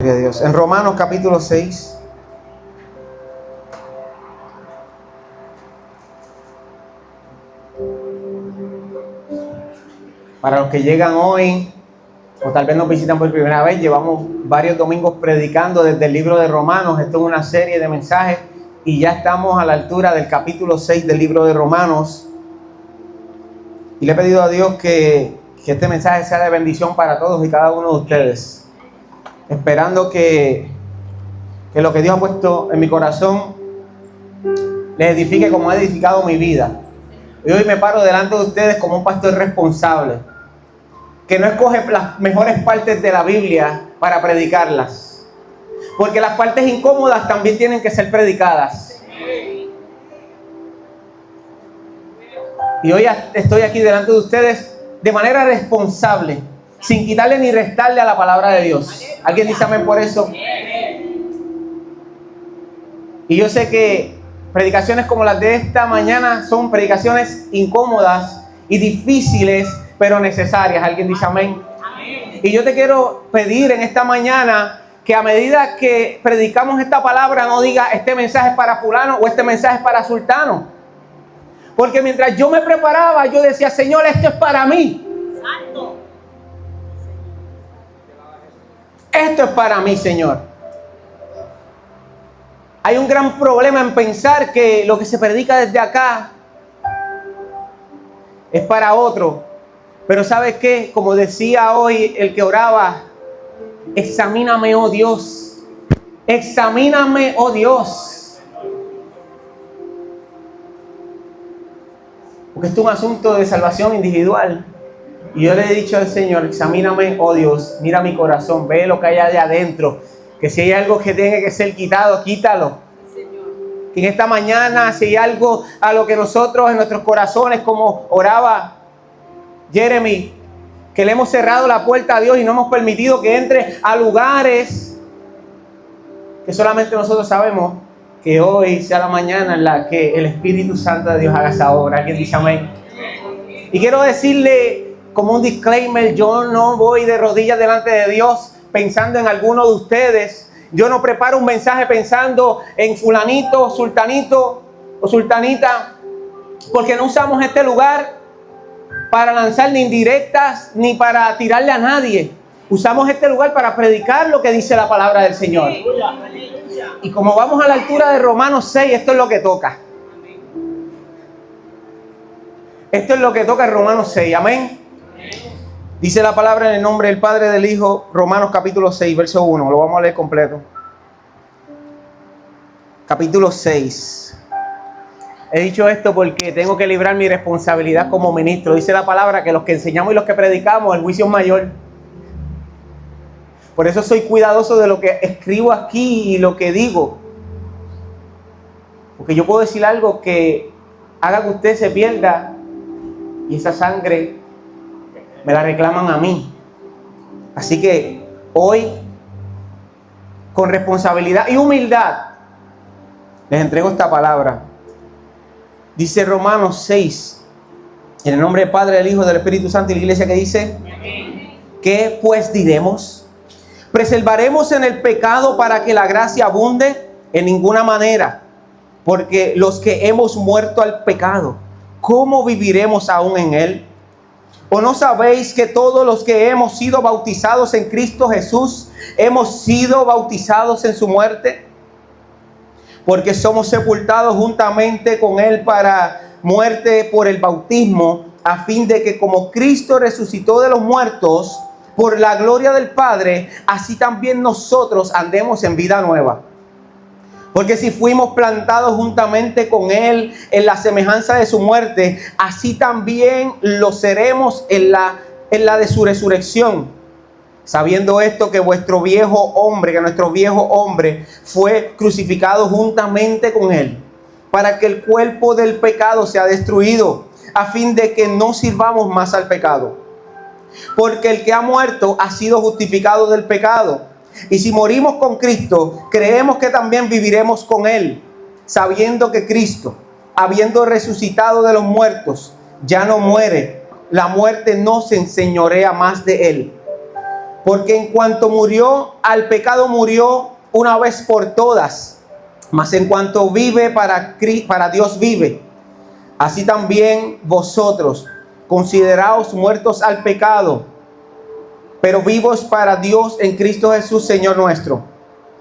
De Dios. En Romanos capítulo 6. Para los que llegan hoy, o tal vez nos visitan por primera vez, llevamos varios domingos predicando desde el libro de Romanos. Esto es una serie de mensajes y ya estamos a la altura del capítulo 6 del libro de Romanos. Y le he pedido a Dios que este mensaje sea de bendición para todos y cada uno de ustedes. Esperando que lo que Dios ha puesto en mi corazón les edifique como ha edificado mi vida. Y hoy me paro delante de ustedes como un pastor responsable, que no escoge las mejores partes de la Biblia para predicarlas, porque las partes incómodas también tienen que ser predicadas. Y hoy estoy aquí delante de ustedes de manera responsable, sin quitarle ni restarle a la palabra de Dios. ¿Alguien dice amén por eso? Y yo sé que predicaciones como las de esta mañana son predicaciones incómodas y difíciles, pero necesarias. ¿Alguien dice amén? Y yo te quiero pedir en esta mañana que a medida que predicamos esta palabra no diga este mensaje es para fulano o este mensaje es para sultano. Porque mientras yo me preparaba, yo decía, Señor, esto es para mí. Santo. Esto es para mí, Señor. Hay un gran problema en pensar que lo que se predica desde acá es para otro. Pero ¿sabes qué? Como decía hoy el que oraba, examíname, oh Dios. Examíname, oh Dios. Porque esto es un asunto de salvación individual. Y yo le he dicho al Señor, examíname, oh Dios, mira mi corazón, ve lo que hay allá adentro, que si hay algo que tiene que ser quitado, quítalo. Que en esta mañana, si hay algo a lo que nosotros en nuestros corazones, como oraba Jeremy, que le hemos cerrado la puerta a Dios y no hemos permitido que entre a lugares que solamente nosotros sabemos, que hoy sea la mañana en la que el Espíritu Santo de Dios haga esa obra. ¿Alguien dice amén? Y quiero decirle, como un disclaimer, yo no voy de rodillas delante de Dios pensando en alguno de ustedes. Yo no preparo un mensaje pensando en fulanito, sultanito o sultanita, porque no usamos este lugar para lanzar ni indirectas ni para tirarle a nadie. Usamos este lugar para predicar lo que dice la palabra del Señor. Y como vamos a la altura de Romanos 6, esto es lo que toca. Esto es lo que toca en Romanos 6, amén. Dice la palabra en el nombre del Padre, del Hijo, Romanos capítulo 6, verso 1. Lo vamos a leer completo. Capítulo 6. He dicho esto porque tengo que librar mi responsabilidad como ministro. Dice la palabra que los que enseñamos y los que predicamos, el juicio es mayor. Por eso soy cuidadoso de lo que escribo aquí y lo que digo. Porque yo puedo decir algo que haga que usted se pierda y esa sangre me la reclaman a mí. Así que hoy, con responsabilidad y humildad, les entrego esta palabra. Dice Romanos 6, en el nombre del Padre, del Hijo y del Espíritu Santo, y la iglesia que dice, ¿qué pues diremos? ¿Preservaremos en el pecado para que la gracia abunde? En ninguna manera, porque los que hemos muerto al pecado, ¿cómo viviremos aún en él? ¿O no sabéis que todos los que hemos sido bautizados en Cristo Jesús, hemos sido bautizados en su muerte? Porque somos sepultados juntamente con él para muerte por el bautismo, a fin de que como Cristo resucitó de los muertos por la gloria del Padre, así también nosotros andemos en vida nueva. Porque si fuimos plantados juntamente con él en la semejanza de su muerte, así también lo seremos en la de su resurrección. Sabiendo esto, que nuestro viejo hombre fue crucificado juntamente con él, para que el cuerpo del pecado sea destruido, a fin de que no sirvamos más al pecado. Porque el que ha muerto ha sido justificado del pecado. Y si morimos con Cristo, creemos que también viviremos con él, sabiendo que Cristo, habiendo resucitado de los muertos, ya no muere. La muerte no se enseñorea más de él. Porque en cuanto murió, al pecado murió una vez por todas. Mas en cuanto vive, para Dios vive. Así también vosotros, consideraos muertos al pecado, pero vivos para Dios en Cristo Jesús, Señor nuestro.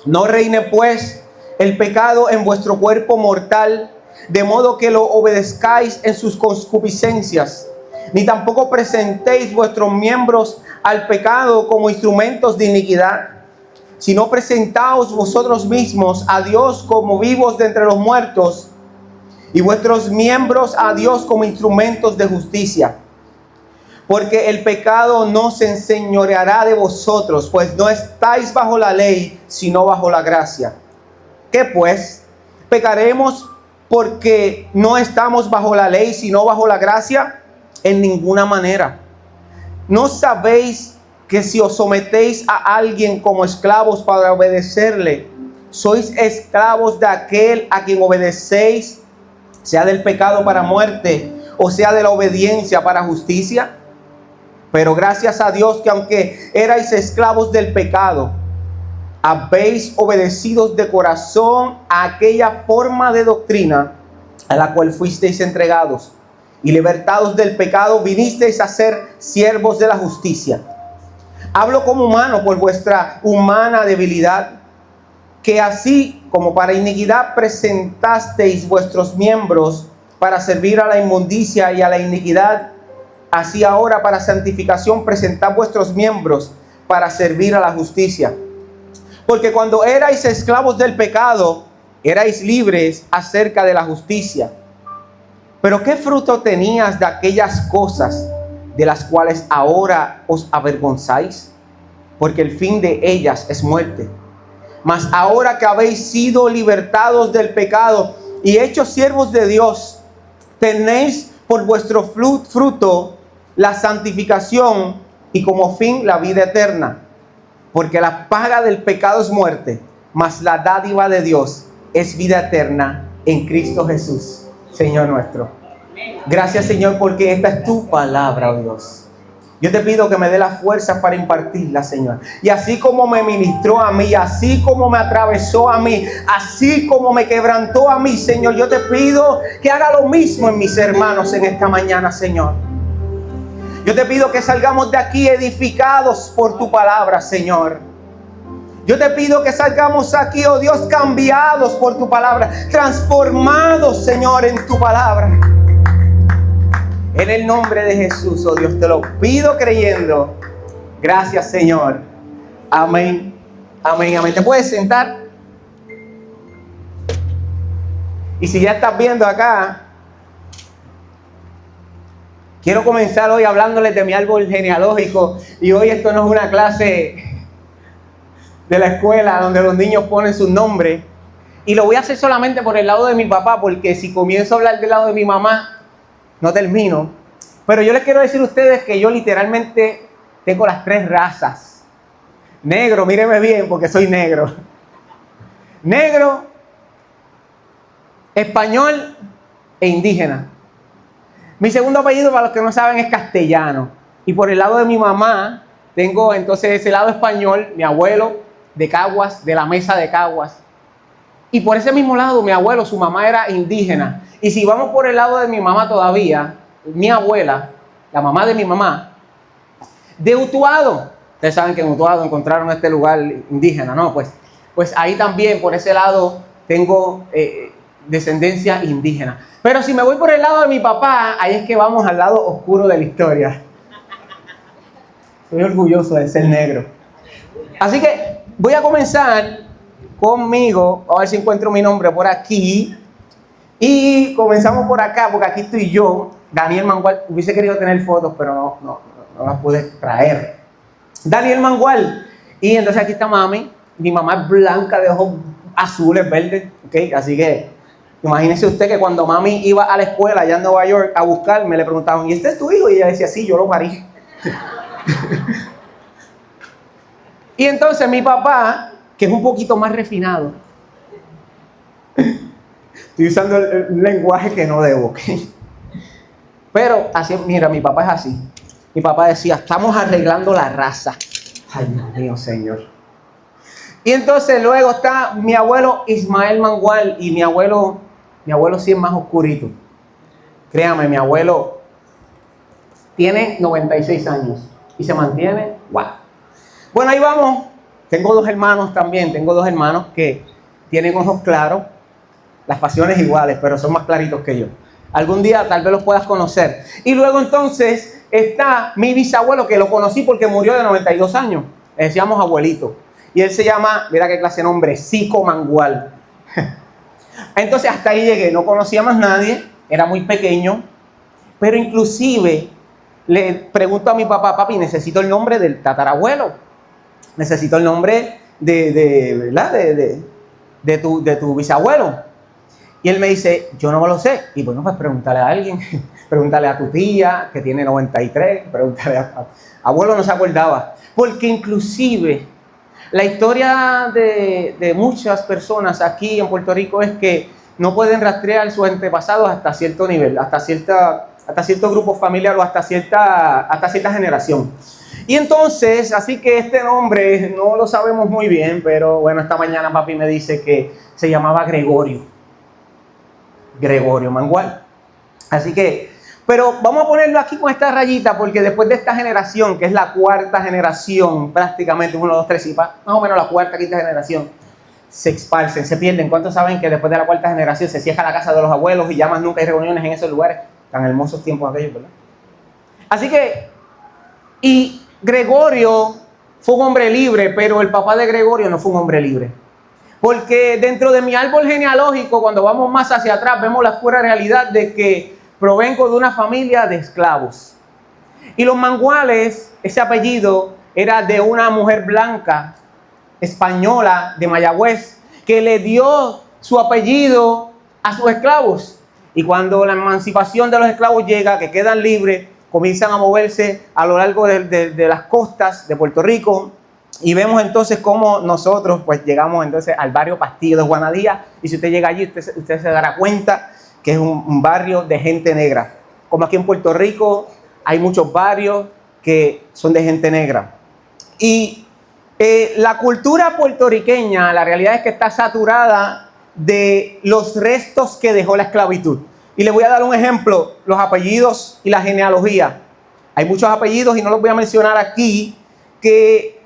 No reine pues el pecado en vuestro cuerpo mortal, de modo que lo obedezcáis en sus concupiscencias, ni tampoco presentéis vuestros miembros al pecado como instrumentos de iniquidad, sino presentaos vosotros mismos a Dios como vivos de entre los muertos, y vuestros miembros a Dios como instrumentos de justicia. Porque el pecado no se enseñoreará de vosotros, pues no estáis bajo la ley, sino bajo la gracia. ¿Qué pues? ¿Pecaremos porque no estamos bajo la ley, sino bajo la gracia? En ninguna manera. ¿No sabéis que si os sometéis a alguien como esclavos para obedecerle, sois esclavos de aquel a quien obedecéis, sea del pecado para muerte, o sea de la obediencia para justicia? Pero gracias a Dios que aunque erais esclavos del pecado, habéis obedecido de corazón a aquella forma de doctrina a la cual fuisteis entregados, y libertados del pecado vinisteis a ser siervos de la justicia. Hablo como humano por vuestra humana debilidad, que así como para iniquidad presentasteis vuestros miembros para servir a la inmundicia y a la iniquidad, así ahora para santificación presentad vuestros miembros para servir a la justicia. Porque cuando erais esclavos del pecado, erais libres acerca de la justicia. Pero ¿qué fruto tenías de aquellas cosas de las cuales ahora os avergonzáis? Porque el fin de ellas es muerte. Mas ahora que habéis sido libertados del pecado y hechos siervos de Dios, tenéis por vuestro fruto la santificación y como fin la vida eterna. Porque la paga del pecado es muerte, mas la dádiva de Dios es vida eterna en Cristo Jesús, Señor nuestro. Gracias, Señor, porque esta es tu palabra, oh Dios. Yo te pido que me dé la fuerza para impartirla, Señor. Y así como me ministró a mí, así como me atravesó a mí, así como me quebrantó a mí, Señor, yo te pido que haga lo mismo en mis hermanos en esta mañana, Señor. Yo te pido que salgamos de aquí edificados por tu palabra, Señor. Yo te pido que salgamos aquí, oh Dios, cambiados por tu palabra, transformados, Señor, en tu palabra. En el nombre de Jesús, oh Dios, te lo pido creyendo. Gracias, Señor. Amén. Amén, amén. ¿Te puedes sentar? Y si ya estás viendo acá, quiero comenzar hoy hablándoles de mi árbol genealógico. Y hoy esto no es una clase de la escuela donde los niños ponen sus nombres. Y lo voy a hacer solamente por el lado de mi papá, porque si comienzo a hablar del lado de mi mamá, no termino. Pero yo les quiero decir a ustedes que yo literalmente tengo las 3 razas. Negro, míreme bien porque soy negro. Negro, español e indígena. Mi segundo apellido, para los que no saben, es castellano. Y por el lado de mi mamá, tengo entonces ese lado español, mi abuelo de Caguas, de la Mesa de Caguas. Y por ese mismo lado, mi abuelo, su mamá era indígena. Y si vamos por el lado de mi mamá todavía, mi abuela, la mamá de mi mamá, de Utuado. Ustedes saben que en Utuado encontraron este lugar indígena, ¿no? Pues ahí también, por ese lado, tengo descendencia indígena. Pero si me voy por el lado de mi papá, ahí es que vamos al lado oscuro de la historia. Soy orgulloso de ser negro. Así que voy a comenzar conmigo, a ver si encuentro mi nombre por aquí. Y comenzamos por acá, porque aquí estoy yo, Daniel Mangual. Hubiese querido tener fotos, pero no las pude traer. Daniel Mangual. Y entonces aquí está mami. Mi mamá es blanca, de ojos azules, verdes. ¿Okay? Así que imagínese usted que cuando mami iba a la escuela allá en Nueva York a buscarme, le preguntaban, ¿y este es tu hijo? Y ella decía, sí, yo lo parí. Y entonces mi papá, que es un poquito más refinado, estoy usando el lenguaje que no debo, ¿ok? Pero así, mira, mi papá es así. Mi papá decía, estamos arreglando la raza. Ay, Dios mío, Señor. Y entonces luego está mi abuelo Ismael Mangual, y mi abuelo sí es más oscurito. Créame, mi abuelo tiene 96 años y se mantiene, wow. Bueno, ahí vamos. Tengo dos hermanos también, que tienen ojos claros, las facciones iguales, pero son más claritos que yo. Algún día tal vez los puedas conocer. Y luego entonces está mi bisabuelo, que lo conocí porque murió de 92 años. Le decíamos abuelito. Y él se llama, mira qué clase de nombre, Cico Mangual. Entonces hasta ahí llegué, no conocía más nadie, era muy pequeño. Pero inclusive le pregunto a mi papá, papi, necesito el nombre del tatarabuelo. Necesito el nombre ¿verdad? de tu bisabuelo. Y él me dice, yo no me lo sé. Y bueno, pues pregúntale a alguien. Pregúntale a tu tía, que tiene 93. Pregúntale a abuelo, no se acordaba. Porque inclusive la historia de muchas personas aquí en Puerto Rico es que no pueden rastrear sus antepasados hasta cierto nivel, hasta cierto grupo familiar o hasta cierta generación. Y entonces, así que este nombre no lo sabemos muy bien, pero bueno, esta mañana papi me dice que se llamaba Gregorio Mangual. Así que, pero vamos a ponerlo aquí con esta rayita, porque después de esta generación, que es la cuarta generación, prácticamente 1, 2, 3, y más o menos la cuarta, quinta generación, se esparcen, se pierden. ¿Cuántos saben que después de la cuarta generación se cierra la casa de los abuelos y ya más nunca hay reuniones en esos lugares? Tan hermosos tiempos aquellos, ¿verdad? Así que, y Gregorio fue un hombre libre, pero el papá de Gregorio no fue un hombre libre. Porque dentro de mi árbol genealógico, cuando vamos más hacia atrás, vemos la pura realidad de que provengo de una familia de esclavos. Y los Manguales, ese apellido, era de una mujer blanca, española, de Mayagüez, que le dio su apellido a sus esclavos. Y cuando la emancipación de los esclavos llega, que quedan libres, comienzan a moverse a lo largo de las costas de Puerto Rico. Y vemos entonces cómo nosotros pues llegamos entonces al barrio Pastillo de Juanadía. Y si usted llega allí, usted se dará cuenta que es un barrio de gente negra. Como aquí en Puerto Rico hay muchos barrios que son de gente negra. Y la cultura puertorriqueña, la realidad es que está saturada de los restos que dejó la esclavitud. Y les voy a dar un ejemplo, los apellidos y la genealogía. Hay muchos apellidos y no los voy a mencionar aquí, que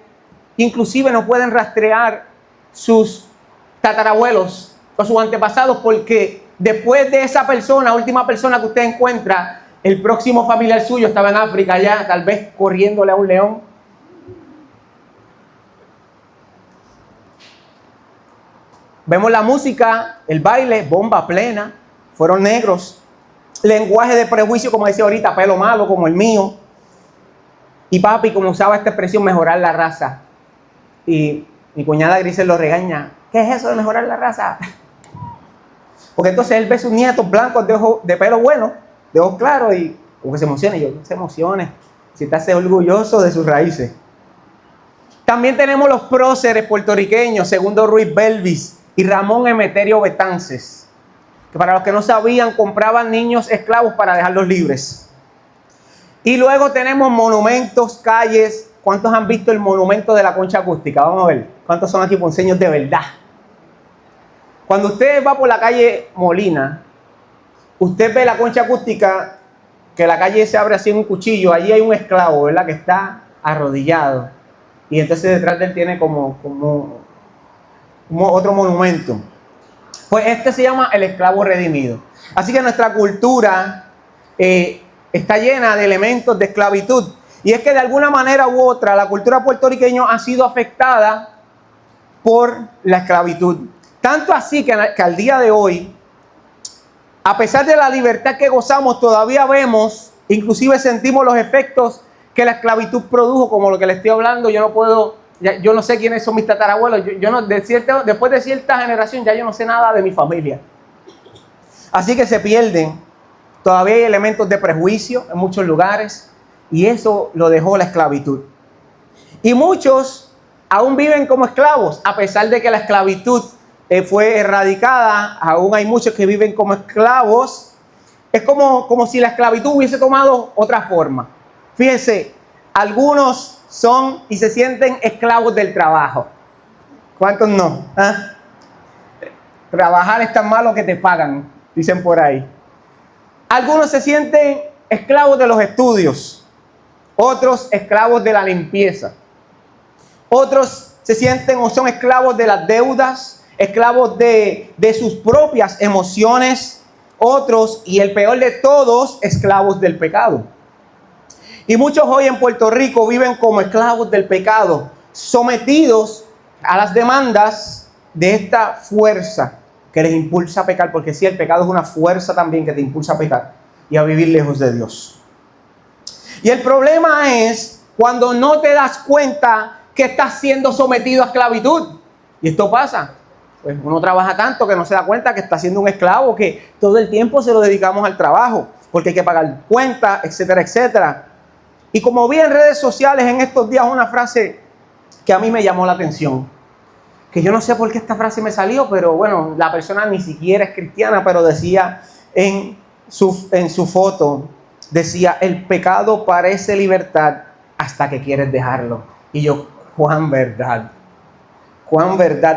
inclusive no pueden rastrear sus tatarabuelos o sus antepasados, porque después de esa persona, última persona que usted encuentra, el próximo familiar suyo estaba en África ya, tal vez corriéndole a un león. Vemos la música, el baile, bomba plena, fueron negros. Lenguaje de prejuicio, como decía ahorita, pelo malo como el mío. Y papi, como usaba esta expresión, mejorar la raza. Y mi cuñada Grisel lo regaña. ¿Qué es eso de mejorar la raza? Porque entonces él ve a sus nietos blancos de pelo bueno, de ojos claros, y como que se emociona. Y yo, no se emocione, si está orgulloso de sus raíces. También tenemos los próceres puertorriqueños, Segundo Ruiz Belvis y Ramón Emeterio Betances, que para los que no sabían, compraban niños esclavos para dejarlos libres. Y luego tenemos monumentos, calles. ¿Cuántos han visto el monumento de la concha acústica? Vamos a ver. ¿Cuántos son aquí ponceños de verdad? Cuando usted va por la calle Molina, usted ve la concha acústica, que la calle se abre así en un cuchillo. Allí hay un esclavo, ¿verdad? Que está arrodillado. Y entonces detrás de él tiene como otro monumento. Pues este se llama el esclavo redimido. Así que nuestra cultura está llena de elementos de esclavitud. Y es que de alguna manera u otra la cultura puertorriqueña ha sido afectada por la esclavitud. Tanto así que al día de hoy, a pesar de la libertad que gozamos, todavía vemos, inclusive sentimos los efectos que la esclavitud produjo, como lo que le estoy hablando. Yo no sé quiénes son mis tatarabuelos. Después de cierta generación ya yo no sé nada de mi familia. Así que se pierden. Todavía hay elementos de prejuicio en muchos lugares. Y eso lo dejó la esclavitud. Y muchos aún viven como esclavos, a pesar de que la esclavitud fue erradicada. Aún hay muchos que viven como esclavos. Es como si la esclavitud hubiese tomado otra forma. Fíjense, algunos son y se sienten esclavos del trabajo. ¿Cuántos no? ¿Ah? Trabajar es tan malo que te pagan, dicen por ahí. Algunos se sienten esclavos de los estudios, otros esclavos de la limpieza, otros se sienten o son esclavos de las deudas, esclavos de sus propias emociones, otros, y el peor de todos, esclavos del pecado. Y muchos hoy en Puerto Rico viven como esclavos del pecado, sometidos a las demandas de esta fuerza que les impulsa a pecar, porque sí, el pecado es una fuerza también que te impulsa a pecar y a vivir lejos de Dios. Y el problema es cuando no te das cuenta que estás siendo sometido a esclavitud. Y esto pasa. Pues uno trabaja tanto que no se da cuenta que está siendo un esclavo, que todo el tiempo se lo dedicamos al trabajo, porque hay que pagar cuentas, etcétera, etcétera. Y como vi en redes sociales en estos días una frase que a mí me llamó la atención, que yo no sé por qué esta frase me salió, pero bueno, la persona ni siquiera es cristiana, pero decía en su foto, decía, el pecado parece libertad hasta que quieres dejarlo. Y yo, cuán verdad,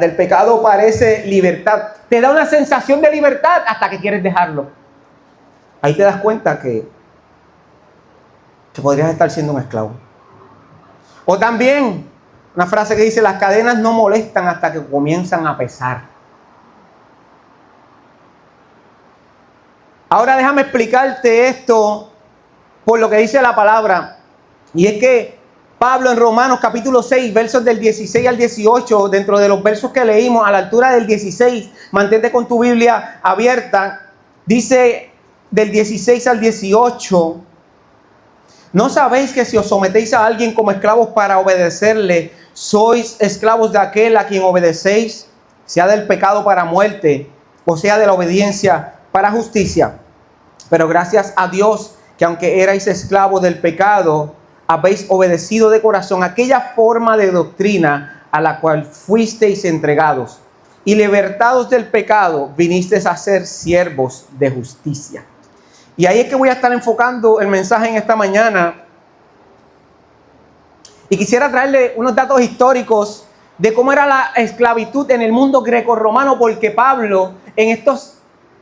el pecado parece libertad, te da una sensación de libertad hasta que quieres dejarlo. Ahí te das cuenta que podrías estar siendo un esclavo. O también una frase que dice, las cadenas no molestan hasta que comienzan a pesar. Ahora déjame explicarte esto por lo que dice la palabra. Y es que Pablo en Romanos capítulo 6, versos del 16 al 18, dentro de los versos que leímos, a la altura del 16, mantente con tu Biblia abierta, dice del 16 al 18, ¿no sabéis que si os sometéis a alguien como esclavos para obedecerle, sois esclavos de aquel a quien obedecéis, sea del pecado para muerte, o sea de la obediencia para justicia? Pero gracias a Dios que aunque erais esclavos del pecado, habéis obedecido de corazón aquella forma de doctrina a la cual fuisteis entregados, y libertados del pecado, vinisteis a ser siervos de justicia. Y ahí es que voy a estar enfocando el mensaje en esta mañana. Y quisiera traerle unos datos históricos de cómo era la esclavitud en el mundo grecorromano, porque Pablo en estos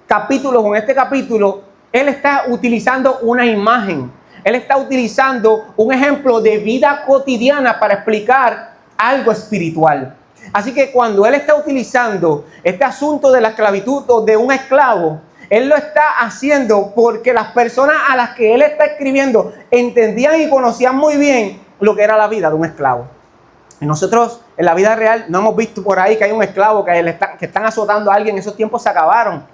capítulos, o en este capítulo, él está utilizando una imagen. Él está utilizando un ejemplo de vida cotidiana para explicar algo espiritual. Así que cuando él está utilizando este asunto de la esclavitud o de un esclavo, él lo está haciendo porque las personas a las que él está escribiendo entendían y conocían muy bien lo que era la vida de un esclavo. Y nosotros en la vida real no hemos visto por ahí que hay un esclavo que están azotando a alguien. Esos tiempos se acabaron.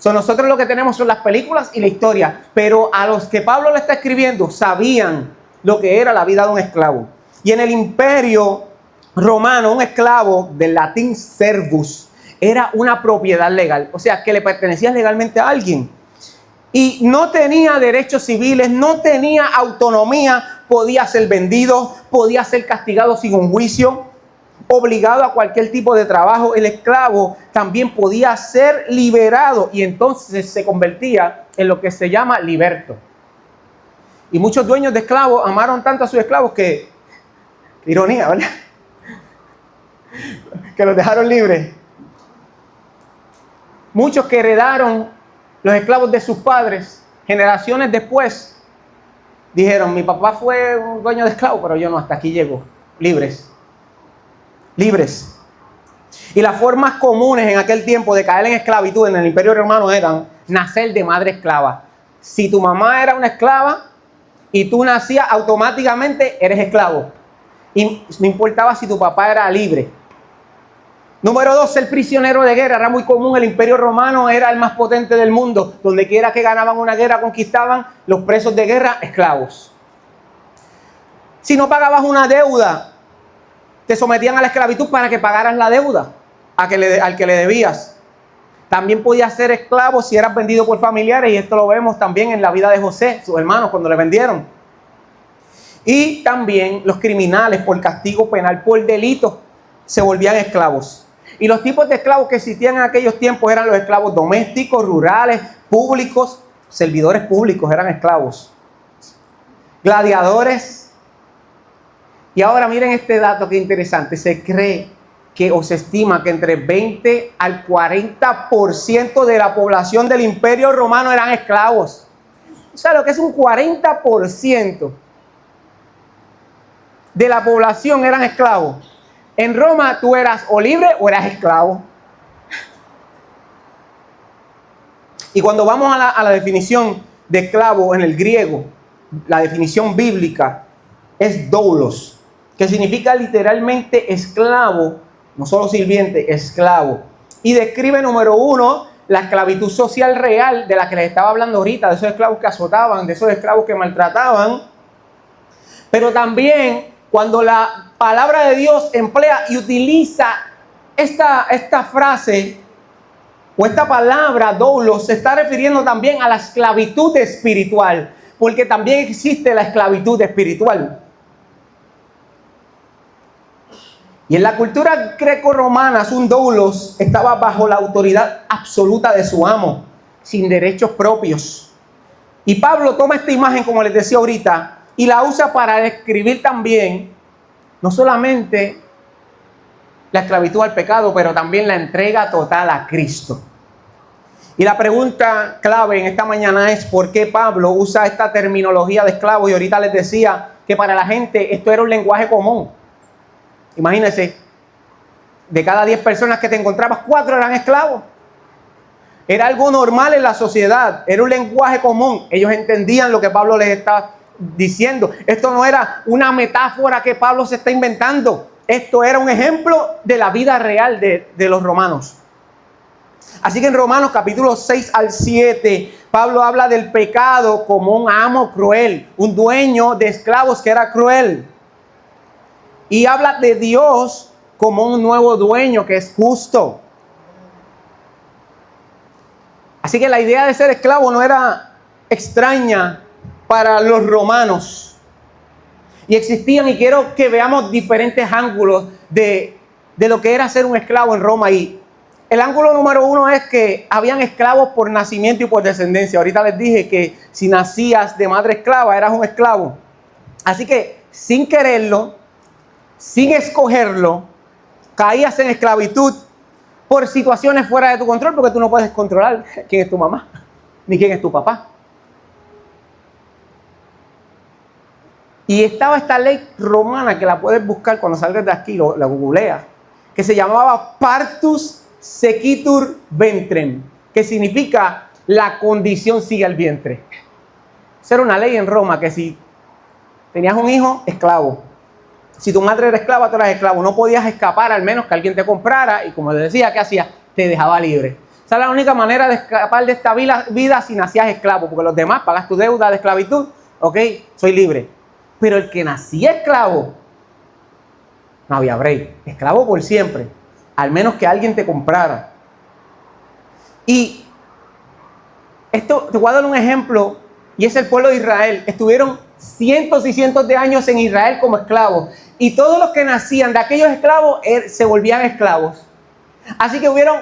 Nosotros lo que tenemos son las películas y la historia. Pero a los que Pablo le está escribiendo sabían lo que era la vida de un esclavo. Y en el imperio romano, un esclavo, del latín servus, era una propiedad legal. O sea, que le pertenecía legalmente a alguien. Y no tenía derechos civiles, no tenía autonomía, podía ser vendido, podía ser castigado sin un juicio, obligado a cualquier tipo de trabajo. El esclavo también podía ser liberado y entonces se convertía en lo que se llama liberto. Y muchos dueños de esclavos amaron tanto a sus esclavos que, ironía, ¿verdad? Que los dejaron libres. Muchos que heredaron los esclavos de sus padres, generaciones después, dijeron, mi papá fue un dueño de esclavos, pero yo no, hasta aquí llego, libres. Y las formas comunes en aquel tiempo de caer en esclavitud en el Imperio Romano eran nacer de madre esclava. Si tu mamá era una esclava y tú nacías, automáticamente eres esclavo. Y no importaba si tu papá era libre. Número 2, ser prisionero de guerra. Era muy común. El Imperio Romano era el más potente del mundo. Donde quiera que ganaban una guerra, conquistaban los presos de guerra, esclavos. Si no pagabas una deuda, te sometían a la esclavitud para que pagaras la deuda al que le debías. También podías ser esclavo si eras vendido por familiares, y esto lo vemos también en la vida de José, sus hermanos, cuando le vendieron. Y también los criminales, por castigo penal, por delito, se volvían esclavos. Y los tipos de esclavos que existían en aquellos tiempos eran los esclavos domésticos, rurales, públicos, servidores públicos eran esclavos, gladiadores, Y ahora miren este dato que interesante. Se cree que o se estima que entre 20 al 40% de la población del Imperio Romano eran esclavos. O sea, lo que es un 40% de la población eran esclavos. En Roma tú eras o libre o eras esclavo. Y cuando vamos a la definición de esclavo en el griego, la definición bíblica es doulos, que significa literalmente esclavo, no solo sirviente, esclavo. Y describe, número uno, la esclavitud social real de la que les estaba hablando ahorita, de esos esclavos que azotaban, de esos esclavos que maltrataban. Pero también cuando la palabra de Dios emplea y utiliza esta frase o esta palabra doulos, se está refiriendo también a la esclavitud espiritual, porque también existe la esclavitud espiritual. Y en la cultura greco-romana, un doulos estaba bajo la autoridad absoluta de su amo, sin derechos propios. Y Pablo toma esta imagen, como les decía ahorita, y la usa para describir también, no solamente la esclavitud al pecado, pero también la entrega total a Cristo. Y la pregunta clave en esta mañana es ¿por qué Pablo usa esta terminología de esclavo? Y ahorita les decía que para la gente esto era un lenguaje común. Imagínense, de cada 10 personas que te encontrabas, 4 eran esclavos. Era algo normal en la sociedad, era un lenguaje común. Ellos entendían lo que Pablo les estaba diciendo. Esto no era una metáfora que Pablo se está inventando. Esto era un ejemplo de la vida real de los romanos. Así que en Romanos capítulo 6 al 7, Pablo habla del pecado como un amo cruel, un dueño de esclavos que era cruel. Y habla de Dios como un nuevo dueño que es justo. Así que la idea de ser esclavo no era extraña para los romanos. Y existían, y quiero que veamos diferentes ángulos de lo que era ser un esclavo en Roma. Y el ángulo número uno es que habían esclavos por nacimiento y por descendencia. Ahorita les dije que si nacías de madre esclava, eras un esclavo. Así que sin quererlo, sin escogerlo, caías en esclavitud por situaciones fuera de tu control, porque tú no puedes controlar quién es tu mamá, ni quién es tu papá. Y estaba esta ley romana que la puedes buscar cuando salgas de aquí, la googleas, que se llamaba Partus Sequitur Ventrem, que significa la condición sigue al vientre. Esa era una ley en Roma que si tenías un hijo, esclavo. Si tu madre era esclava, tú eras esclavo. No podías escapar, al menos que alguien te comprara. Y como les decía, ¿qué hacías? Te dejaba libre. Esa es la única manera de escapar de esta vida si nacías esclavo. Porque los demás pagas tu deuda de esclavitud. Ok, soy libre. Pero el que nacía esclavo, no había break. Esclavo por siempre. Al menos que alguien te comprara. Y esto, te voy a dar un ejemplo. Y es el pueblo de Israel. Estuvieron cientos y cientos de años en Israel como esclavos. Y todos los que nacían de aquellos esclavos se volvían esclavos. Así que hubieron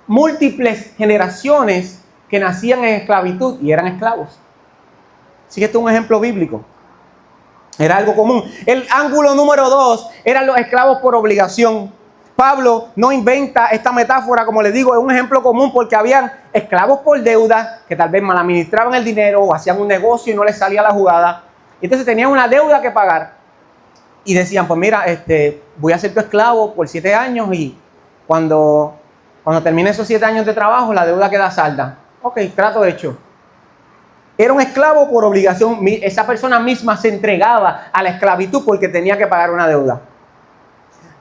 múltiples generaciones que nacían en esclavitud y eran esclavos. Así que esto es un ejemplo bíblico. Era algo común. El ángulo número 2 eran los esclavos por obligación. Pablo no inventa esta metáfora, como les digo, es un ejemplo común porque habían esclavos por deuda que tal vez mal administraban el dinero o hacían un negocio y no les salía la jugada. Y entonces tenían una deuda que pagar. Y decían, pues mira, voy a ser tu esclavo por 7 años y cuando termine esos 7 años de trabajo, la deuda queda salda. Ok, trato hecho. Era un esclavo por obligación. Esa persona misma se entregaba a la esclavitud porque tenía que pagar una deuda.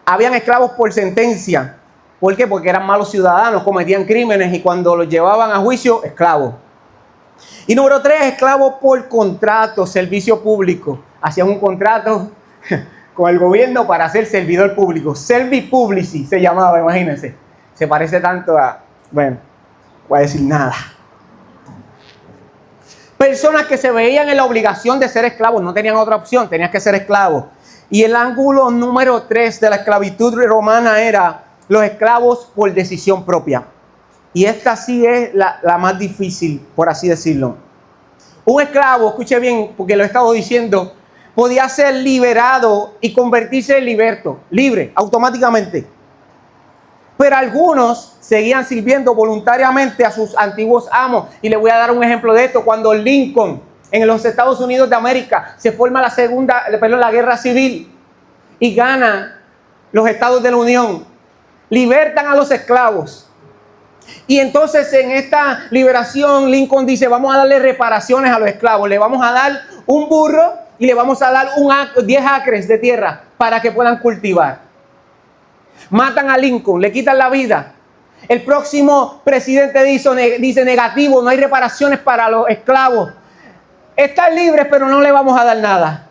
Habían esclavos por sentencia. ¿Por qué? Porque eran malos ciudadanos, cometían crímenes y cuando los llevaban a juicio, esclavos. Y número 3, esclavos por contrato, servicio público. Hacían un contrato con el gobierno para ser servidor público. Servipublici se llamaba, imagínense. Se parece tanto a... Bueno, no voy a decir nada. Personas que se veían en la obligación de ser esclavos, no tenían otra opción, tenían que ser esclavos. Y el ángulo número 3 de la esclavitud romana era los esclavos por decisión propia. Y esta sí es la más difícil, por así decirlo. Un esclavo, escuche bien, porque lo he estado diciendo, podía ser liberado y convertirse en liberto, libre, automáticamente. Pero algunos seguían sirviendo voluntariamente a sus antiguos amos. Y les voy a dar un ejemplo de esto. Cuando Lincoln, en los Estados Unidos de América, se forma la guerra civil y gana los estados de la Unión, libertan a los esclavos. Y entonces en esta liberación Lincoln dice, vamos a darle reparaciones a los esclavos. Le vamos a dar un burro y le vamos a dar 10 acres de tierra para que puedan cultivar. Matan a Lincoln, le quitan la vida. El próximo presidente dice negativo, no hay reparaciones para los esclavos. Están libres, pero no le vamos a dar nada.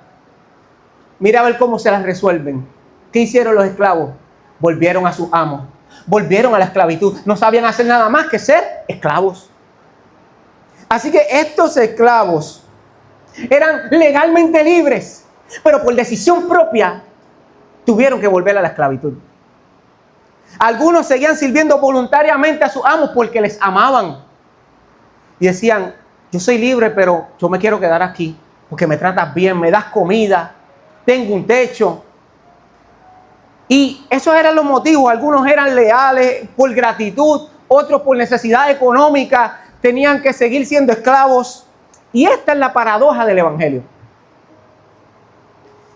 Mira a ver cómo se las resuelven. ¿Qué hicieron los esclavos? Volvieron a sus amos. Volvieron a la esclavitud. No sabían hacer nada más que ser esclavos. Así que estos esclavos eran legalmente libres, pero por decisión propia tuvieron que volver a la esclavitud. Algunos seguían sirviendo voluntariamente a sus amos porque les amaban. Y decían, yo soy libre, pero yo me quiero quedar aquí porque me tratas bien, me das comida, tengo un techo. Y esos eran los motivos. Algunos eran leales por gratitud, otros por necesidad económica, tenían que seguir siendo esclavos. Y esta es la paradoja del evangelio.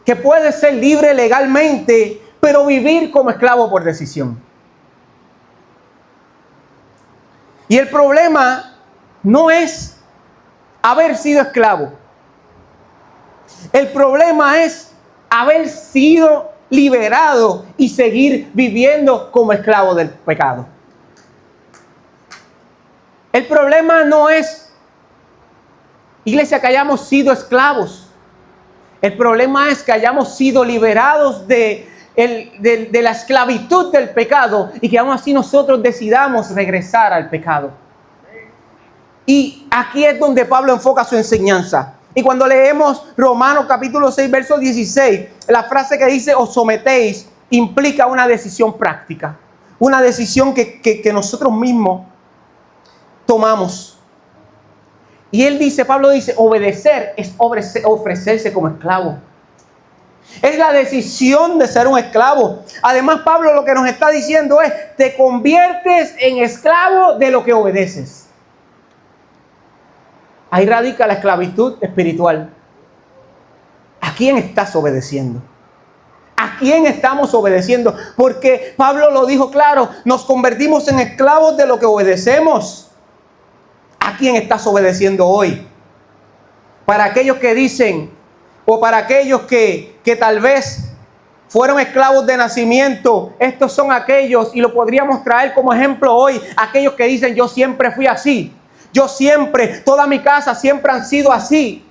Que puedes ser libre legalmente, pero vivir como esclavo por decisión. Y el problema no es haber sido esclavo. El problema es haber sido liberado y seguir viviendo como esclavo del pecado. El problema no es, iglesia, que hayamos sido esclavos. El problema es que hayamos sido liberados de la esclavitud del pecado y que aún así nosotros decidamos regresar al pecado. Y aquí es donde Pablo enfoca su enseñanza. Y cuando leemos Romanos capítulo 6, verso 16, la frase que dice os sometéis implica una decisión práctica. Una decisión que nosotros mismos tomamos. Y él dice, Pablo dice, obedecer es ofrecerse como esclavo. Es la decisión de ser un esclavo. Además, Pablo lo que nos está diciendo es, te conviertes en esclavo de lo que obedeces. Ahí radica la esclavitud espiritual. ¿A quién estás obedeciendo? ¿A quién estamos obedeciendo? Porque Pablo lo dijo claro, nos convertimos en esclavos de lo que obedecemos. ¿A quién estás obedeciendo hoy? Para aquellos que dicen, o para aquellos que tal vez fueron esclavos de nacimiento, estos son aquellos, y lo podríamos traer como ejemplo hoy, aquellos que dicen, yo siempre fui así. Yo siempre, toda mi casa siempre han sido así.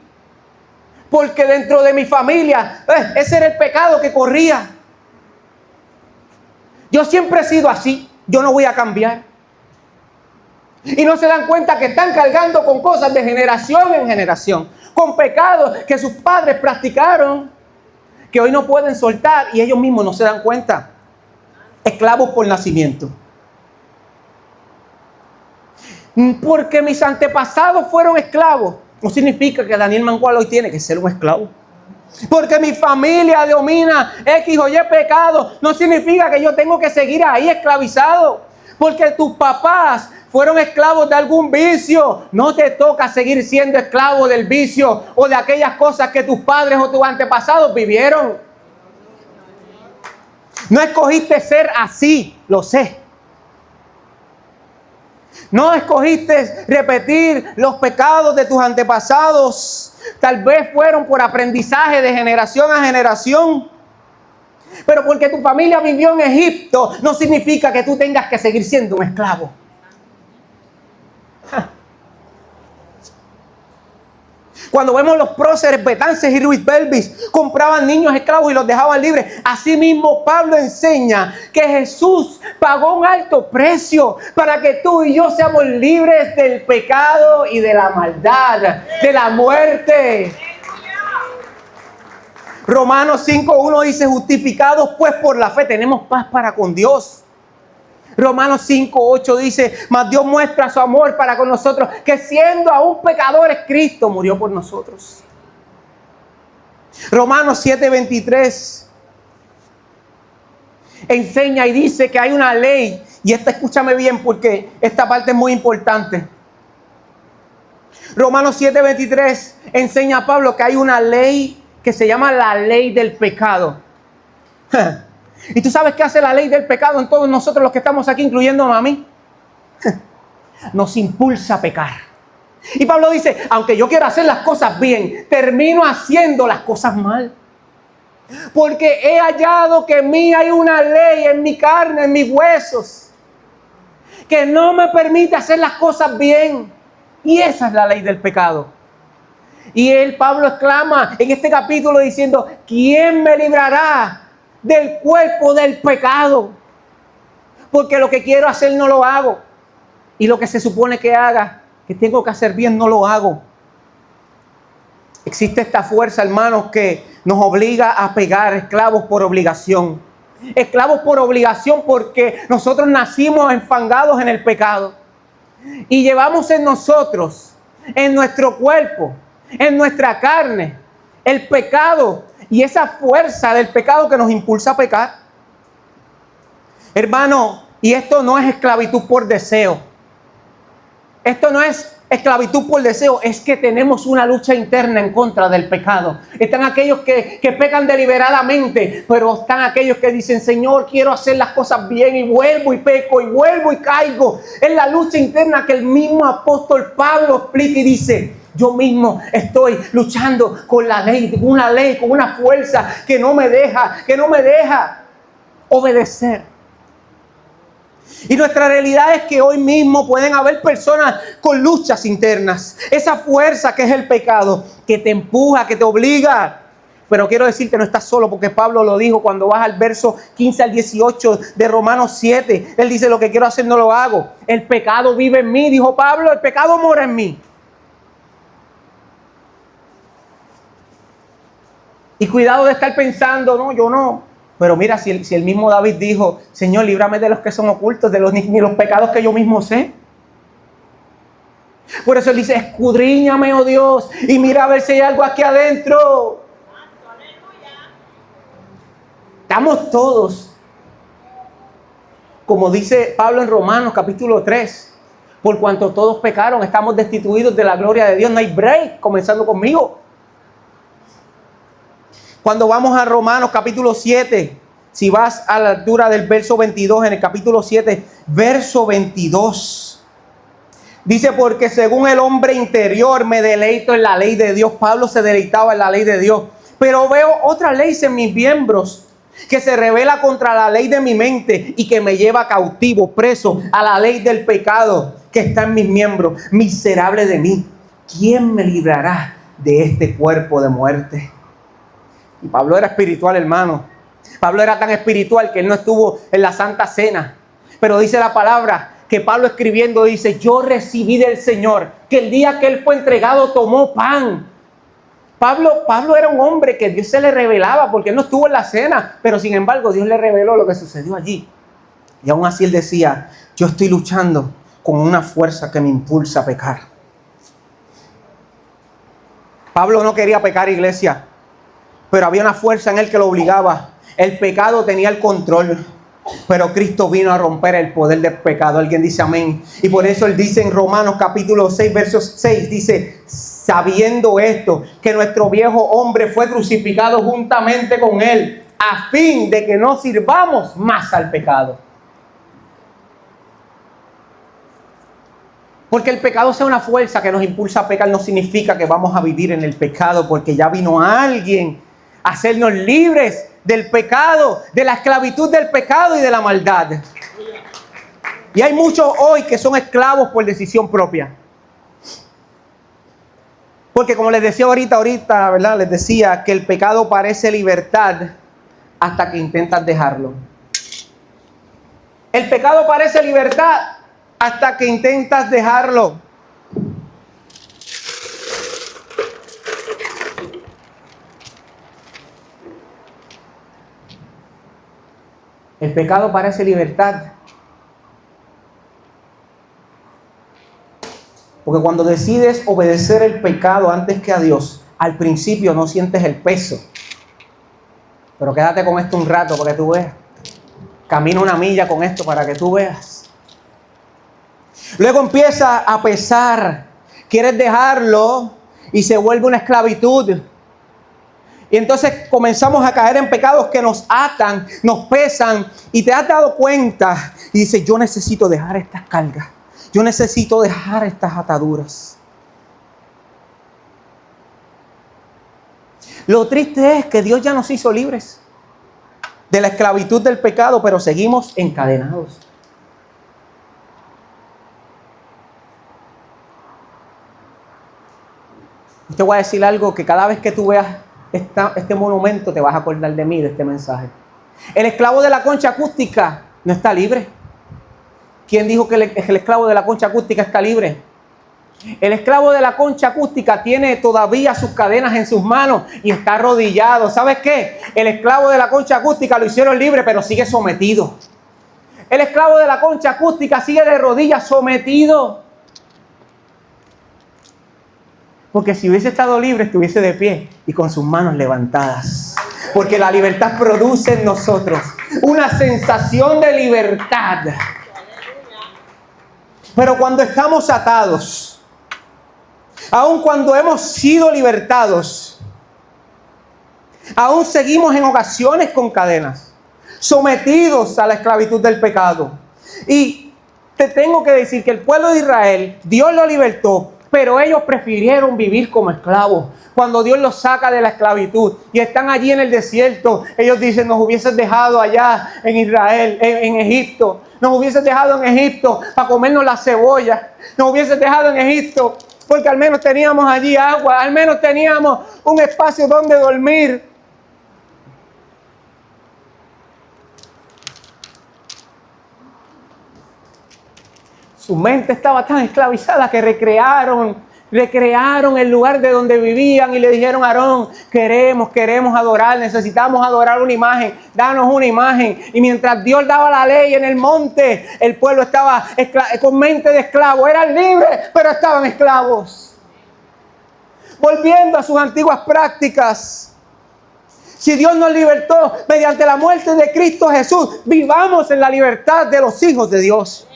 Porque dentro de mi familia, ese era el pecado que corría. Yo siempre he sido así, yo no voy a cambiar. Y no se dan cuenta que están cargando con cosas de generación en generación. Con pecados que sus padres practicaron, que hoy no pueden soltar y ellos mismos no se dan cuenta. Esclavos por nacimiento. Porque mis antepasados fueron esclavos, no significa que Daniel Mangual hoy tiene que ser un esclavo. Porque mi familia domina X o Y pecado, no significa que yo tengo que seguir ahí esclavizado. Porque tus papás fueron esclavos de algún vicio, no te toca seguir siendo esclavo del vicio o de aquellas cosas que tus padres o tus antepasados vivieron. No escogiste ser así, lo sé. No escogiste repetir los pecados de tus antepasados. Tal vez fueron por aprendizaje de generación a generación. Pero porque tu familia vivió en Egipto, no significa que tú tengas que seguir siendo un esclavo. Cuando vemos los próceres Betances y Ruiz Belvis, compraban niños esclavos y los dejaban libres. Asimismo, Pablo enseña que Jesús pagó un alto precio para que tú y yo seamos libres del pecado y de la maldad, de la muerte. Romanos 5:1 dice, justificados pues por la fe, tenemos paz para con Dios. Romanos 5:8 dice, mas Dios muestra su amor para con nosotros, que siendo aún pecadores, Cristo murió por nosotros. Romanos 7:23 enseña y dice que hay una ley. Y escúchame bien porque esta parte es muy importante. Romanos 7:23 enseña a Pablo que hay una ley que se llama la ley del pecado. ¿Y tú sabes qué hace la ley del pecado en todos nosotros los que estamos aquí, incluyéndome a mí? Nos impulsa a pecar. Y Pablo dice, aunque yo quiero hacer las cosas bien, termino haciendo las cosas mal. Porque he hallado que en mí hay una ley en mi carne, en mis huesos, que no me permite hacer las cosas bien. Y esa es la ley del pecado. Y Pablo exclama en este capítulo diciendo, ¿quién me librará del cuerpo del pecado? Porque lo que quiero hacer no lo hago. Y lo que se supone que haga, que tengo que hacer bien, no lo hago. Existe esta fuerza, hermanos, que nos obliga a pecar, esclavos por obligación. Esclavos por obligación porque nosotros nacimos enfangados en el pecado. Y llevamos en nosotros, en nuestro cuerpo, en nuestra carne, el pecado y esa fuerza del pecado que nos impulsa a pecar. Hermano, y esto no es esclavitud por deseo. Esto no es esclavitud por deseo, es que tenemos una lucha interna en contra del pecado. Están aquellos que pecan deliberadamente, pero están aquellos que dicen, Señor, quiero hacer las cosas bien y vuelvo y peco y vuelvo y caigo. Es la lucha interna que el mismo apóstol Pablo explica y dice, yo mismo estoy luchando con la ley, con una fuerza que no me deja obedecer. Y nuestra realidad es que hoy mismo pueden haber personas con luchas internas. Esa fuerza que es el pecado, que te empuja, que te obliga. Pero quiero decirte, no estás solo, porque Pablo lo dijo cuando vas al verso 15 al 18 de Romanos 7. Él dice, lo que quiero hacer no lo hago. El pecado vive en mí, dijo Pablo, el pecado mora en mí. Y cuidado de estar pensando, no, yo no. Pero mira, si el mismo David dijo, Señor, líbrame de los que son ocultos, de los pecados que yo mismo sé. Por eso él dice, escudriñame, oh Dios, y mira a ver si hay algo aquí adentro. Estamos todos, como dice Pablo en Romanos capítulo 3, por cuanto todos pecaron, estamos destituidos de la gloria de Dios. No hay break, comenzando conmigo. Cuando vamos a Romanos capítulo 7, si vas a la altura del verso 22, en el capítulo 7, verso 22, dice, porque según el hombre interior me deleito en la ley de Dios. Pablo se deleitaba en la ley de Dios. Pero veo otra ley en mis miembros que se revela contra la ley de mi mente y que me lleva cautivo, preso a la ley del pecado que está en mis miembros. Miserable de mí, ¿quién me librará de este cuerpo de muerte? Y Pablo era espiritual, hermano. Pablo era tan espiritual que él no estuvo en la Santa Cena. Pero dice la palabra que Pablo escribiendo dice, yo recibí del Señor que el día que él fue entregado tomó pan. Pablo era un hombre que Dios se le revelaba porque él no estuvo en la cena. Pero sin embargo Dios le reveló lo que sucedió allí. Y aún así él decía, yo estoy luchando con una fuerza que me impulsa a pecar. Pablo no quería pecar, iglesia. Pero había una fuerza en él que lo obligaba. El pecado tenía el control. Pero Cristo vino a romper el poder del pecado. Alguien dice amén. Y por eso él dice en Romanos capítulo 6, verso 6. Dice, sabiendo esto, que nuestro viejo hombre fue crucificado juntamente con él, a fin de que no sirvamos más al pecado. Porque el pecado sea una fuerza que nos impulsa a pecar no significa que vamos a vivir en el pecado, porque ya vino alguien a hacernos libres del pecado, de la esclavitud del pecado y de la maldad. Y hay muchos hoy que son esclavos por decisión propia. Porque como les decía ahorita, ¿verdad? Les decía que el pecado parece libertad hasta que intentas dejarlo. El pecado parece libertad hasta que intentas dejarlo. El pecado parece libertad. Porque cuando decides obedecer el pecado antes que a Dios, al principio no sientes el peso. Pero quédate con esto un rato para que tú veas. Camina una milla con esto para que tú veas. Luego empieza a pesar. Quieres dejarlo y se vuelve una esclavitud. Y entonces comenzamos a caer en pecados que nos atan, nos pesan. Y te has dado cuenta y dices, yo necesito dejar estas cargas. Yo necesito dejar estas ataduras. Lo triste es que Dios ya nos hizo libres de la esclavitud del pecado, pero seguimos encadenados. Te voy a decir algo que cada vez que tú veas este monumento te vas a acordar de mí, de este mensaje. El esclavo de la concha acústica no está libre. ¿Quién dijo que el esclavo de la concha acústica está libre? El esclavo de la concha acústica tiene todavía sus cadenas en sus manos y está arrodillado. ¿Sabes qué? El esclavo de la concha acústica lo hicieron libre, pero sigue sometido. El esclavo de la concha acústica sigue de rodillas sometido. Porque si hubiese estado libre, estuviese de pie y con sus manos levantadas. Porque la libertad produce en nosotros una sensación de libertad. Pero cuando estamos atados, aun cuando hemos sido libertados, aún seguimos en ocasiones con cadenas, sometidos a la esclavitud del pecado. Y te tengo que decir que el pueblo de Israel, Dios lo libertó, pero ellos prefirieron vivir como esclavos. Cuando Dios los saca de la esclavitud y están allí en el desierto, ellos dicen, nos hubieses dejado allá en Israel, en Egipto. Nos hubieses dejado en Egipto para comernos la cebolla. Nos hubieses dejado en Egipto porque al menos teníamos allí agua. Al menos teníamos un espacio donde dormir. Su mente estaba tan esclavizada que recrearon el lugar de donde vivían y le dijeron a Aarón, queremos adorar, necesitamos adorar una imagen, danos una imagen. Y mientras Dios daba la ley en el monte, el pueblo estaba con mente de esclavo, eran libres, pero estaban esclavos. Volviendo a sus antiguas prácticas. Si Dios nos libertó mediante la muerte de Cristo Jesús, vivamos en la libertad de los hijos de Dios.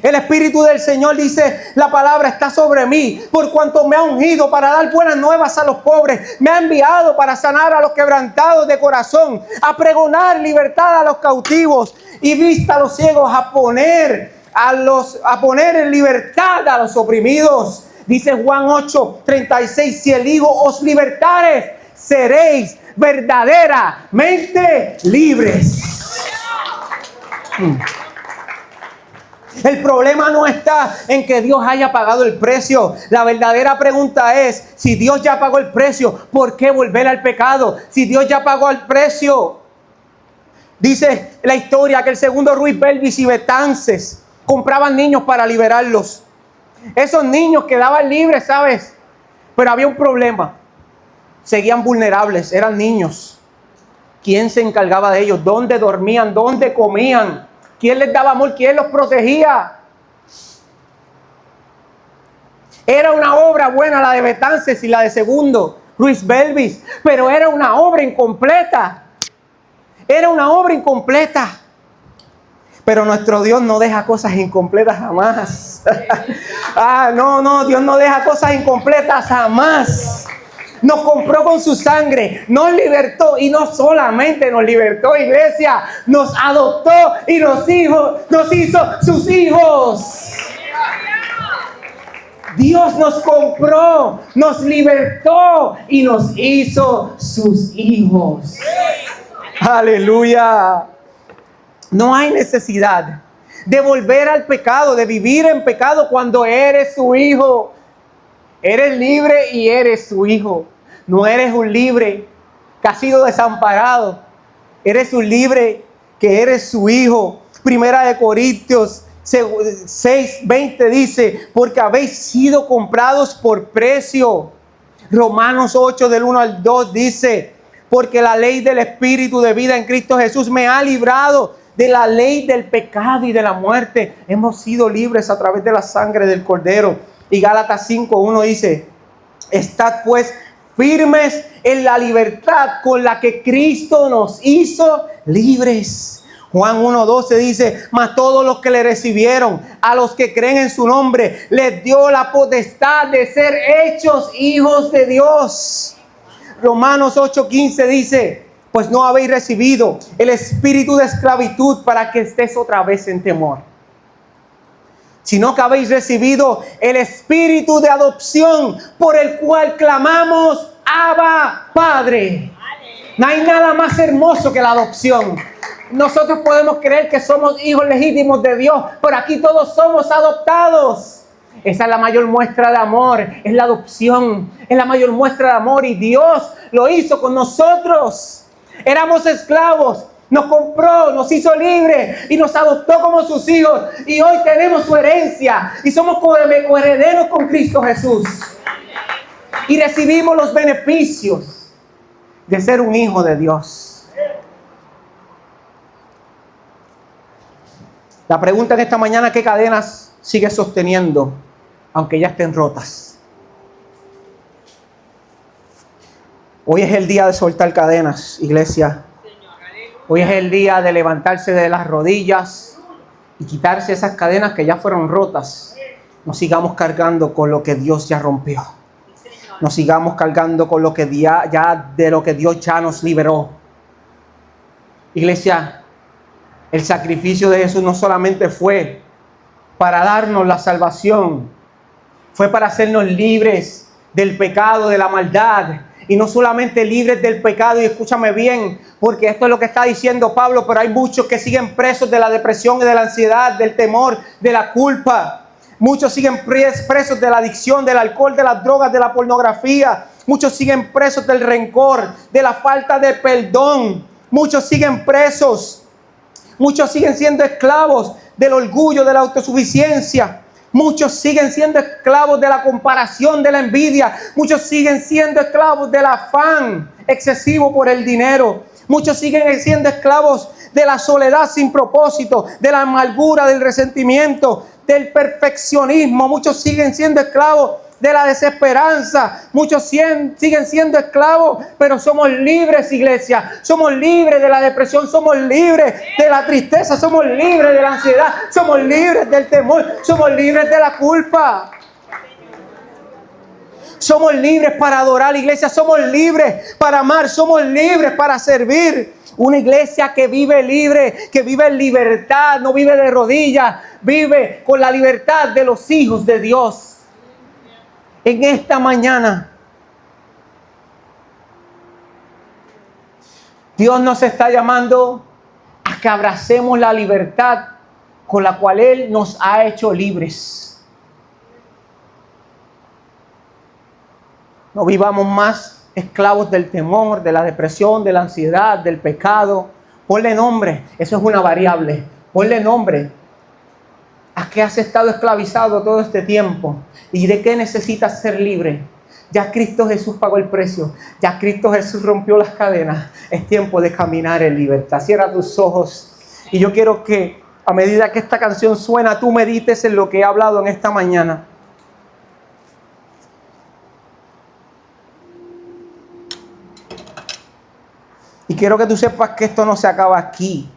El Espíritu del Señor, dice la palabra, está sobre mí, por cuanto me ha ungido para dar buenas nuevas a los pobres. Me ha enviado para sanar a los quebrantados de corazón, a pregonar libertad a los cautivos y vista a los ciegos, a poner en libertad a los oprimidos. Dice Juan 8:36, si el Hijo os libertare, seréis verdaderamente libres. El problema no está en que Dios haya pagado el precio. La verdadera pregunta es, si Dios ya pagó el precio, ¿por qué volver al pecado? Si Dios ya pagó el precio. Dice la historia que el segundo Ruiz Belvis y Betances compraban niños para liberarlos. Esos niños quedaban libres, ¿sabes? Pero había un problema. Seguían vulnerables, eran niños. ¿Quién se encargaba de ellos? ¿Dónde dormían? ¿Dónde comían? ¿Quién les daba amor? ¿Quién los protegía? Era una obra buena la de Betances y la de segundo Ruiz Belvis, pero era una obra incompleta. Era una obra incompleta. Pero nuestro Dios no deja cosas incompletas jamás. Dios no deja cosas incompletas jamás. Nos compró con su sangre, nos libertó y no solamente nos libertó, iglesia, nos adoptó y nos hizo sus hijos. Dios nos compró, nos libertó y nos hizo sus hijos. Aleluya. No hay necesidad de volver al pecado, de vivir en pecado cuando eres su hijo. Eres libre y eres su hijo. No eres un libre que ha sido desamparado. Eres un libre que eres su hijo. Primera de Corintios 6:20 dice, porque habéis sido comprados por precio. Romanos 8 del 1 al 2 dice, porque la ley del Espíritu de vida en Cristo Jesús me ha librado de la ley del pecado y de la muerte. Hemos sido libres a través de la sangre del Cordero. Y Gálatas 5:1 dice, estad pues firmes en la libertad con la que Cristo nos hizo libres. Juan 1:12 dice: mas todos los que le recibieron, a los que creen en su nombre, les dio la potestad de ser hechos hijos de Dios. Romanos 8:15 dice: pues no habéis recibido el espíritu de esclavitud para que estés otra vez en temor, sino que habéis recibido el espíritu de adopción, por el cual clamamos: Abba, Padre. No hay nada más hermoso que la adopción. Nosotros podemos creer que somos hijos legítimos de Dios, pero aquí todos somos adoptados. Esa es la mayor muestra de amor, es la adopción, es la mayor muestra de amor, y Dios lo hizo con nosotros. Éramos esclavos, nos compró, nos hizo libres y nos adoptó como sus hijos, y hoy tenemos su herencia y somos coherederos con Cristo Jesús, y recibimos los beneficios de ser un hijo de Dios. La pregunta en esta mañana: ¿qué cadenas sigues sosteniendo aunque ya estén rotas? Hoy es el día de soltar cadenas, iglesia. Hoy es el día de levantarse de las rodillas y quitarse esas cadenas que ya fueron rotas. No sigamos cargando con lo que Dios ya rompió. No sigamos cargando con lo que de lo que Dios ya nos liberó. Iglesia, el sacrificio de Jesús no solamente fue para darnos la salvación, fue para hacernos libres del pecado, de la maldad. Y no solamente libres del pecado, y escúchame bien, porque esto es lo que está diciendo Pablo, pero hay muchos que siguen presos de la depresión y de la ansiedad, del temor, de la culpa. Muchos siguen presos de la adicción, del alcohol, de las drogas, de la pornografía. Muchos siguen presos del rencor, de la falta de perdón. Muchos siguen presos. Muchos siguen siendo esclavos del orgullo, de la autosuficiencia. Muchos siguen siendo esclavos de la comparación, de la envidia. Muchos siguen siendo esclavos del afán excesivo por el dinero. Muchos siguen siendo esclavos de la soledad sin propósito, de la amargura, del resentimiento, del perfeccionismo. Muchos siguen siendo esclavos de la desesperanza. Muchos siguen siendo esclavos, pero somos libres, iglesia. Somos libres de la depresión, somos libres de la tristeza, somos libres de la ansiedad, somos libres del temor, somos libres de la culpa. Somos libres para adorar, iglesia. Somos libres para amar, somos libres para servir. Una iglesia que vive libre, que vive en libertad, no vive de rodillas, vive con la libertad de los hijos de Dios. En esta mañana, Dios nos está llamando a que abracemos la libertad con la cual Él nos ha hecho libres. No vivamos más esclavos del temor, de la depresión, de la ansiedad, del pecado. Ponle nombre, eso es una variable. Ponle nombre. ¿A qué has estado esclavizado todo este tiempo? ¿Y de qué necesitas ser libre? Ya Cristo Jesús pagó el precio. Ya Cristo Jesús rompió las cadenas. Es tiempo de caminar en libertad. Cierra tus ojos. Y yo quiero que a medida que esta canción suena, tú medites en lo que he hablado en esta mañana. Y quiero que tú sepas que esto no se acaba aquí.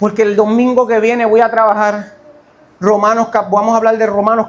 Porque el domingo que viene voy a trabajar vamos a hablar de Romanos